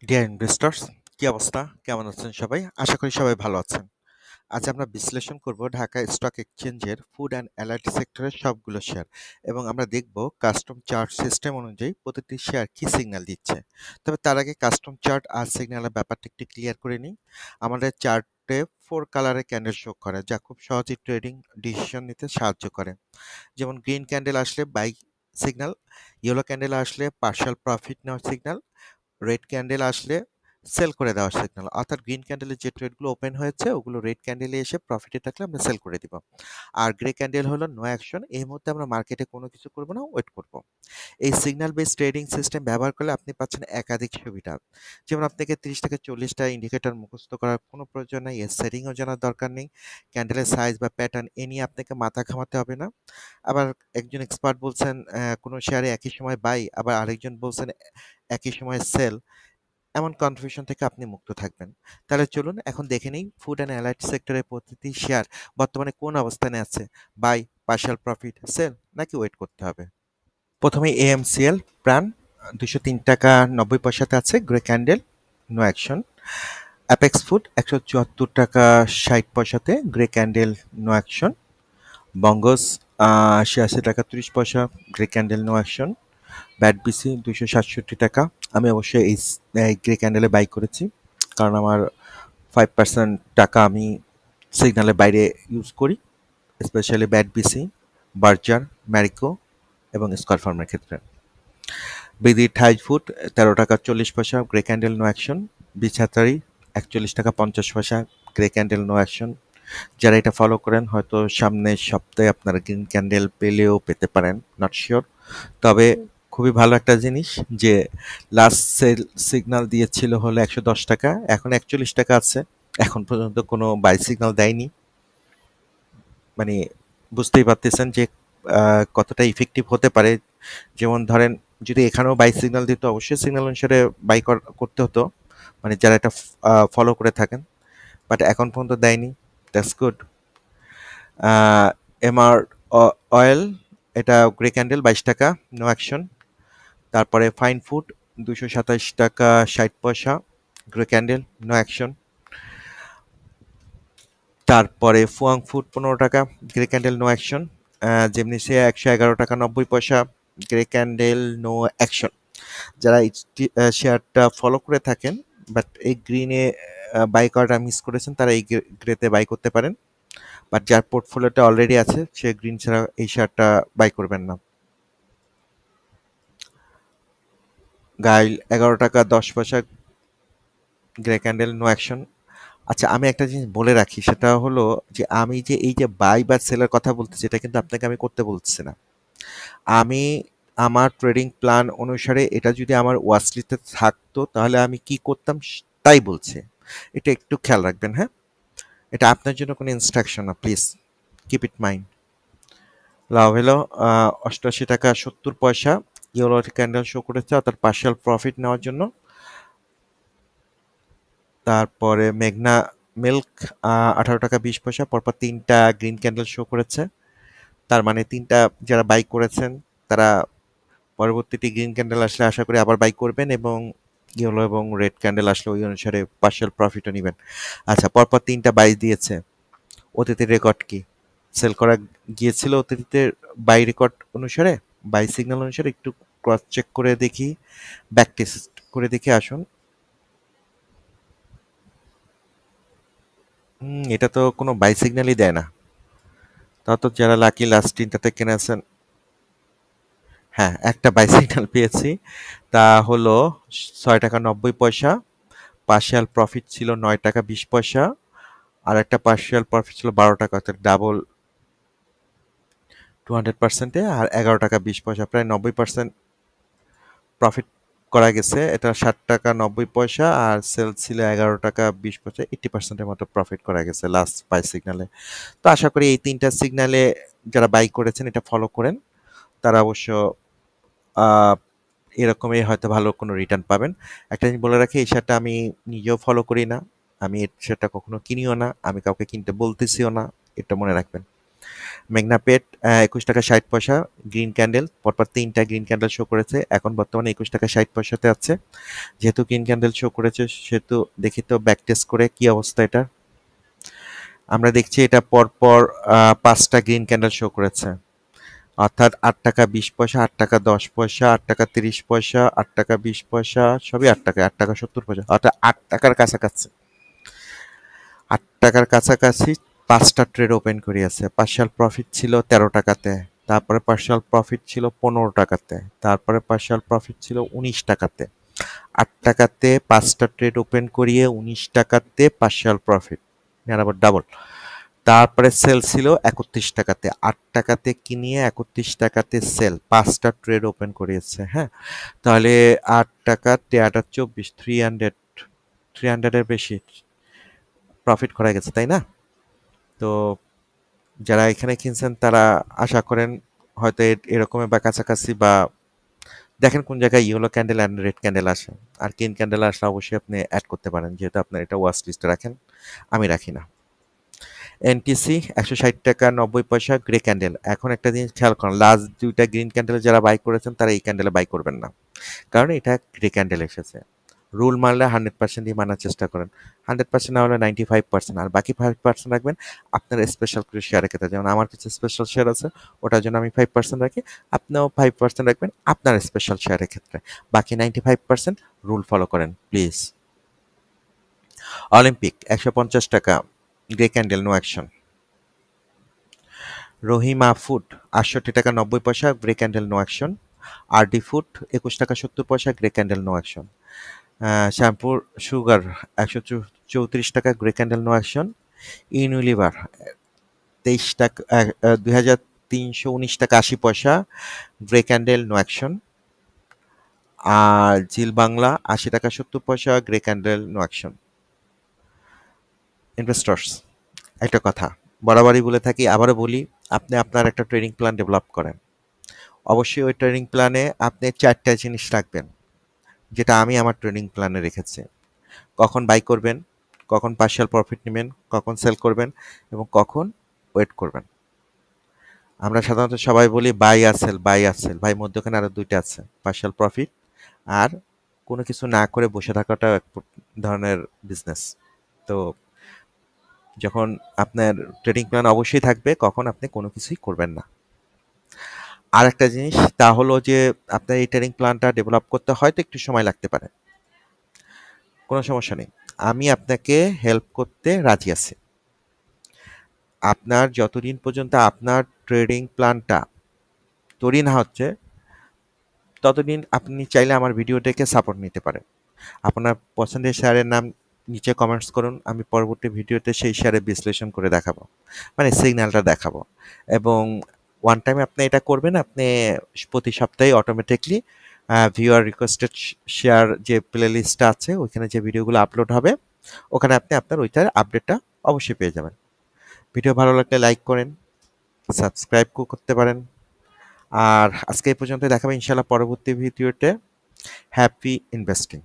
Deer investors, কি অবস্থা? কেমন আছেন সবাই? আশা করি সবাই ভালো আছেন। আজ আমরা বিশ্লেষণ করব ঢাকা স্টক এক্সচেঞ্জের ফুড অ্যান্ড অ্যালার্জি সেক্টরের সবগুলো শেয়ার এবং আমরা দেখব কাস্টম চার্ট সিস্টেম অনুযায়ী প্রতিটি শেয়ার কি সিগন্যাল দিচ্ছে। তবে তার আগে কাস্টম চার্ট আর সিগন্যালের ব্যাপারটা একটু ক্লিয়ার করে নিই। আমাদের চার্টে 4 কালারের ক্যান্ডেল শো করে যা খুব সহজেই ট্রেডিং ডিসিশন নিতে সাহায্য করে। যেমন গ্রিন ক্যান্ডেল আসলে বাই সিগন্যাল, ইয়েলো ক্যান্ডেল আসলে পার্শাল প্রফিট নেওয়ার সিগন্যাল, রেড ক্যান্ডেল আসলে সেল করে দেওয়ার সিগন্যাল। অর্থাৎ গ্রিন ক্যান্ডেলের যে ট্রেডগুলো ওপেন হয়েছে ওগুলো রেড ক্যান্ডেলে এসে প্রফিটে থাকলে আমরা সেল করে দিব। আর গ্রে ক্যান্ডেল হলো নো অ্যাকশন, এই মুহূর্তে আমরা মার্কেটে কোনো কিছু করবো না, ওয়েট করব। এই সিগন্যাল বেস ট্রেডিং সিস্টেম ব্যবহার করলে আপনি পাচ্ছেন একাধিক সুবিধা। যেমন আপনাকে 30 থেকে 40টা ইন্ডিকেটর মুখস্থ করার কোনো প্রয়োজন নেই, এর সেটিংও জানার দরকার নেই। ক্যান্ডেলের সাইজ বা প্যাটার্ন এ নিয়ে আপনাকে মাথা ঘামাতে হবে না। আবার একজন এক্সপার্ট বলছেন কোনো শেয়ারে একই সময় বাই, আবার আরেকজন বলছেন একই সময় সেল। এমন কনফিউশন থেকে আপনি মুক্ত থাকবেন। তাহলে চলুন এখন দেখে নেই ফুড অ্যান্ড অ্যালাইড সেক্টরের প্রতিটি শেয়ার বর্তমানে কোন অবস্থানে আছে, বাই, পার্শাল প্রফিট, সেল নাকি ওয়েট করতে হবে। প্রথমে এএমসিএল প্রাণ 203 টাকা 90 পয়সাতে আছে, grey candle, no action. Apex Food 174 টাকা 60 পয়সাতে, grey candle, no action. Bangas 86 টাকা 30 পয়সা, grey candle, no action. BAT BC 267 টাকা। আমি অবশ্যই এই গ্রে ক্যান্ডেলে বাই করেছি, কারণ আমার 5% টাকা আমি সিগন্যালের বাইরে ইউজ করি, specially BAT BC, Berger, Marico এবং স্কয়ার ফার্মের ক্ষেত্রে। বিডি থাই ফুড 13 টাকা 40 পয়সা, গ্রে ক্যান্ডেল, নো অ্যাকশন। বিছাতারি 41 টাকা 50 পয়সা, গ্রে ক্যান্ডেল, নো অ্যাকশন। যারা এটা ফলো করেন হয়তো সামনের সপ্তাহে আপনারা গ্রিন ক্যান্ডেল পেলেও পেতে পারেন, নট শিওর। তবে খুবই ভালো একটা জিনিস যে লাস্ট সেল সিগন্যাল দিয়েছিল হলো 110 টাকা, এখন 41 টাকা আছে। এখন পর্যন্ত কোনো বাই সিগন্যাল দেয়নি। মানে বুঝতেই পারতেছেন যে কতটা ইফেক্টিভ হতে পারে। যেমন ধরেন যদি এখানেও বাই সিগন্যাল দিত অবশ্যই সিগন্যাল অনুসারে বাই করতে হতো, মানে যারা এটা ফলো করে থাকেন, বাট এখন পর্যন্ত দেয়নি। That's good. এমআর অয়েল, এটা গ্রে ক্যান্ডেল 22 টাকা, নো অ্যাকশন। তারপরে ফাইন ফুড 227 টাকা 60 পয়সা, গ্রে ক্যান্ডেল, নো অ্যাকশন। তারপরে ফুয়াং ফুড 15 টাকা, গ্রে ক্যান্ডেল, নো অ্যাকশন। যেমনিসিয়া 111 টাকা 90 পয়সা, গ্রে ক্যান্ডেল, নো অ্যাকশন। যারা এই শেয়ারটা ফলো করে থাকেন বাট এই গ্রিনে বাই করাটা মিস করেছেন তারা এই গ্রেতে বাই করতে পারেন, বাট যার পোর্টফোলিওটা অলরেডি আছে সে গ্রিন ছাড়া এই শেয়ারটা বাই করবেন না। গাইল 11 টাকা 10 পয়সা, গ্রে ক্যান্ডেল, নো অ্যাকশন। আচ্ছা, আমি একটা জিনিস বলে রাখি, সেটা হলো যে আমি যে এই যে বাই বা সেলের কথা বলতেছি এটা কিন্তু আপনাকে আমি করতে বলতেছি না। আমি আমার ট্রেডিং প্ল্যান অনুসারে এটা যদি আমার ওয়াচলিস্টে থাকতো তাহলে আমি কি করতাম তাই বলছি। এটা একটু খেয়াল রাখবেন, হ্যাঁ? এটা আপনার জন্য কোনো ইনস্ট্রাকশন না, প্লিজ কিপ ইট মাইন্ড। লাভ হলো 88 টাকা 70 পয়সা, ইয়েলো ক্যান্ডেল শো করেছে অর্থাৎ পার্শিয়াল প্রফিট নেওয়ার জন্য। তারপরে মেঘনা মিল্ক 18 টাকা 20 পয়সা, পরপর তিনটা গ্রিন ক্যান্ডেল শো করেছে। তার মানে তিনটা যারা বাই করেছেন তারা পরবর্তীটি গ্রিন ক্যান্ডেল আসলে আশা করি আবার বাই করবেন, এবং ইয়েলো এবং রেড ক্যান্ডেল আসলে ওই অনুসারে পার্শিয়াল প্রফিটও নেবেন। আচ্ছা, পরপর তিনটা বাই দিয়েছে। অতীতের রেকর্ড কি? সেল করা গিয়েছিল অতীতের বাই রেকর্ড অনুসারে, বাই সিগন্যাল অনুসারে একটু ক্রস চেক করে দেখি, ব্যাক টেস্ট করে দেখে আসুন। এটা তো কোনো বাই সিগন্যালই দেয় না। তা তো যারা লাকি লাস্ট তিনটাতে কিনেছেন, হ্যাঁ একটা বাই সিগন্যাল পেয়েছি, তা হলো 6 টাকা 90 পয়সা। পার্শিয়াল প্রফিট ছিল 9 টাকা 20 পয়সা, আর একটা পার্শিয়াল প্রফিট ছিল 12 টাকা, অর্থাৎ ডাবল 200%-এ, আর 11 টাকা 20 পয়সা, প্রায় 90% প্রফিট করা গেছে। এটা 60 টাকা 90 পয়সা, আর সেল ছিল 11 টাকা 20 পয়সা, 80%-এর মতো প্রফিট করা গেছে লাস্ট বাই সিগন্যালে। তো আশা করি এই তিনটা সিগন্যালে যারা বাই করেছেন এটা ফলো করেন, তারা অবশ্য আহ, এরকমই হয়তো ভালো কোনো রিটার্ন পাবেন। একটা জিনিস বলে রাখি, এই শেয়ারটা আমি নিজেও ফলো করি না, আমি এই শেয়ারটা কখনো কিনিও না, আমি কাউকে কিনতে বলতেছিও না, এটা মনে রাখবেন। মেঘনা পেট 21 টাকা 60 পয়সা, গ্রিন ক্যান্ডেল পরপর 3টা গ্রিন ক্যান্ডেল শো করেছে, এখন বর্তমানে 21 টাকা 60 পয়সাতে আছে। যেহেতু গ্রিন ক্যান্ডেল শো করেছে সেহেতু দেখি তো ব্যাক টেস্ট করে কি অবস্থা এটা। আমরা দেখছি এটা পরপর 5টা গ্রিন ক্যান্ডেল শো করেছে, অর্থাৎ 8 টাকা 20 পয়সা, 8 টাকা 10 পয়সা, 8 টাকা 30 পয়সা, 8 টাকা 20 পয়সা, সবই 8 টাকা, 8 টাকা 70 পয়সা, অর্থাৎ 8 টাকার কাছাকাছি। 8 টাকার কাছাকাছি 5টা ট্রেড ওপেন করিয়েছে। পার্শিয়াল প্রফিট ছিল 13 টাকাতে, তারপরে পার্শিয়াল প্রফিট ছিল 15 টাকাতে, তারপরে পার্শিয়াল প্রফিট ছিল 19 টাকাতে। 8 টাকাতে 5টা ট্রেড ওপেন করিয়ে 19 টাকাতে পার্শিয়াল প্রফিট, আবার ডাবল। তারপরে সেল ছিল 31 টাকাতে, 8 টাকাতে কিনিয়ে 31 টাকাতে সেল, 5টা ট্রেড ওপেন করিয়েছে। হ্যাঁ, তাহলে 8 টাকাতে 8 আর 24, 300 এর বেশি প্রফিট করা গেছে, তাই না? তো যারা এখানে কিনছেন তারা আশা করেন হয়তো এরকমের বা কাছাকাছি, বা দেখেন কোন জায়গায় yellow candle and red candle আসে। আর গ্রিন ক্যান্ডেল আসলে অবশ্যই আপনি অ্যাড করতে পারেন, যেহেতু আপনার এটা ওয়াচ লিস্টে রাখেন, আমি রাখি না। এনটিসি 160 টাকা 90 পয়সা, গ্রে ক্যান্ডেল। এখন একটা জিনিস খেয়াল করেন, লাস্ট 2টা গ্রিন ক্যান্ডেল যারা বাই করেছেন তারা এই ক্যান্ডেলে বাই করবেন না, কারণ এটা গ্রে ক্যান্ডেল এসেছে। রুল মানলে 100% দিয়ে মানার চেষ্টা করেন, 100% না হলে 95%, আর বাকি 5% রাখবেন আপনার স্পেশাল করে শেয়ারের ক্ষেত্রে। যেমন আমার কিছু স্পেশাল শেয়ার আছে, ওটার জন্য আমি 5% রাখি, আপনিও 5% রাখবেন আপনার স্পেশাল শেয়ারের ক্ষেত্রে। বাকি 95% রুল ফলো করেন প্লিজ। অলিম্পিক 150 টাকা, grey candle, no action. Rahima Food 68 টাকা 90 পয়সা, grey candle, no action. RD Food 21 টাকা 70 পয়সা, grey candle, no action. Shyampur Sugar 134 টাকা, grey candle, no action. Unilever 23 টাকা 2319 টাকা 80 পয়সা, গ্রে ক্যান্ডেল, নো অ্যাকশন। আর জিল বাংলা 80 টাকা 70 পয়সা, grey candle, no action. Investors, একটা কথা বরাবরই বলে থাকি, আবারও বলি, আপনি আপনার একটা ট্রেডিং প্ল্যান ডেভেলপ করেন। অবশ্যই ওই ট্রেডিং প্ল্যানে আপনি 4টা জিনিস রাখবেন, যেটা আমি আমার ট্রেডিং প্ল্যানে রেখেছি। কখন বাই করবেন, কখন পার্শিয়াল প্রফিট নেবেন, কখন সেল করবেন, এবং কখন ওয়েট করবেন। আমরা সাধারণত সবাই বলি বাই আর সেল, বাই আর সেল, ভাই মধ্যখানে আরও 2টা আছে, পার্শিয়াল প্রফিট আর কোনো কিছু না করে বসে থাকাটা এক ধরনের বিজনেস। তো যখন আপনার ট্রেডিং প্ল্যান অবশ্যই থাকবে, কখন আপনি কোনো কিছুই করবেন না। আর একটা জিনিস, তা হলো যে আপনার এই ট্রেডিং প্ল্যানটা ডেভেলপ করতে হয়তো একটু সময় লাগতে পারে, কোনো সমস্যা নেই, আমি আপনাকে হেল্প করতে রাজি আছি। আপনার যতদিন পর্যন্ত আপনার ট্রেডিং প্ল্যানটা তৈরি না হচ্ছে, ততদিন আপনি চাইলে আমার ভিডিও দেখে সাপোর্ট নিতে পারেন। আপনার পছন্দের শেয়ারের নাম নিচে কমেন্টস করুন, আমি পরবর্তী ভিডিওতে সেই শেয়ারের বিশ্লেষণ করে দেখাবো, মানে সিগন্যালটা দেখাবো। এবং ওয়ান টাইম আপনি এটা করবেন, আপনি প্রতি সপ্তাহে অটোমেটিকলি ভিউয়ার রিকোয়েস্টেড শেয়ার যে প্লে লিস্টটা আছে, ওইখানে যে ভিডিওগুলো আপলোড হবে, ওখানে আপনি আপনার ওইটার আপডেটটা অবশ্যই পেয়ে যাবেন। ভিডিও ভালো লাগলে লাইক করেন, সাবস্ক্রাইব করতে পারেন। আর আজকে এই পর্যন্ত, দেখাবে ইনশাল্লাহ পরবর্তী ভিডিওতে। Happy investing.